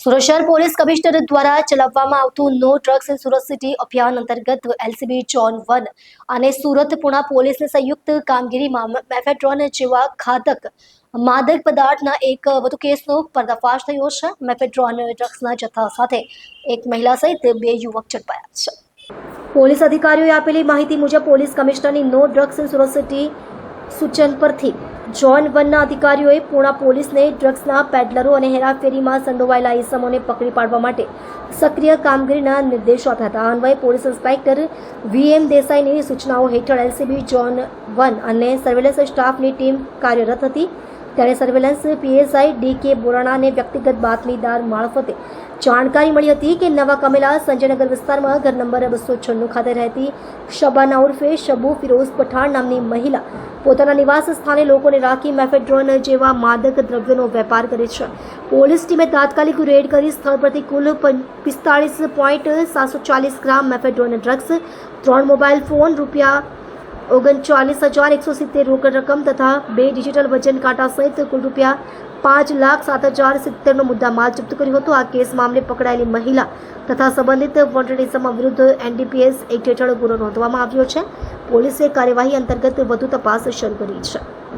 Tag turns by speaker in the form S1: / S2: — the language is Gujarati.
S1: સુરત શહેર પોલીસ કમિશનર દ્વારા ચલાવવામાં આવતું no drugs in Surat city અભિયાન અંતર્ગત એલસીબી ઝોન 1 અને સુરત પુણા પોલીસની સંયુક્ત કામગીરીમાં મેફેડ્રોન જેવા ઘાતક માદક પદાર્થના એક વધુ કેસનો પર્દાફાશ થયો છે। મેફેડ્રોન ડ્રગ્સના જથ્થા સાથે એક મહિલા સહિત 2 યુવક ઝડપાયા છે। પોલીસ અધિકારીઓએ આપેલી માહિતી મુજબ પોલીસ કમિશનરની no drugs in Surat city સૂચન પરથી ઝોન 1ના અધિકારીઓએ પુણા પોલીસને ડ્રગ્સના પેડલરો અને હેરાફેરીમાં સંડોવાયેલા ઇસમોને પકડી પાડવા માટે સક્રિય કામગીરીના નિર્દેશો આપ્યા હતા। આ અન્વયે પોલીસ ઇન્સ્પેક્ટર વીએમ દેસાઈની સૂચનાઓ હેઠળ એલસીબી ઝોન 1 અને સર્વેલન્સ સ્ટાફની ટીમ કાર્યરત હતી। ત્યારે સર્વેલન્સ પીએસઆઈ ડીકે બોરાણાને વ્યક્તિગત બાતમીદાર મારફતે જાણકારી મળી હતી કે નવા કમેલા સંજયનગર વિસ્તારમાં ઘર નંબર 296 ખાતે રહેતી શબાના ઉર્ફે શબુ ફિરોઝ પઠાણ નામની મહિલા પોતાના નિવાસ સ્થાને લોકોને રાખી મેફેડ્રોન જેવા માદક દ્રવ્યોનો વેપાર કરે છે। પોલીસ ટીમે તાત્કાલિક રેડ કરી સ્થળ પરથી કુલ 45.740 ગ્રામ મેફેડ્રોન ડ્રગ્સ, 3 મોબાઈલ ફોન, ₹39,170 રોકડ રકમ તથા 2 ડિજિટલ વજન કાંટા સહિત કુલ ₹5,07,070નો મુદ્દામાલ જપ્ત કર્યો હતો। આ કેસ મામલે પકડાયેલી મહિલા તથા સંબંધિત વોન્ટેડ ઇસમો વિરુદ્ધ એનડીપીએસ એક્ટ હેઠળ ગુનો નોંધવામાં આવ્યો છે। પોલીસે કાર્યવાહી અંતર્ગત વધુ તપાસ શરૂ કરી છે।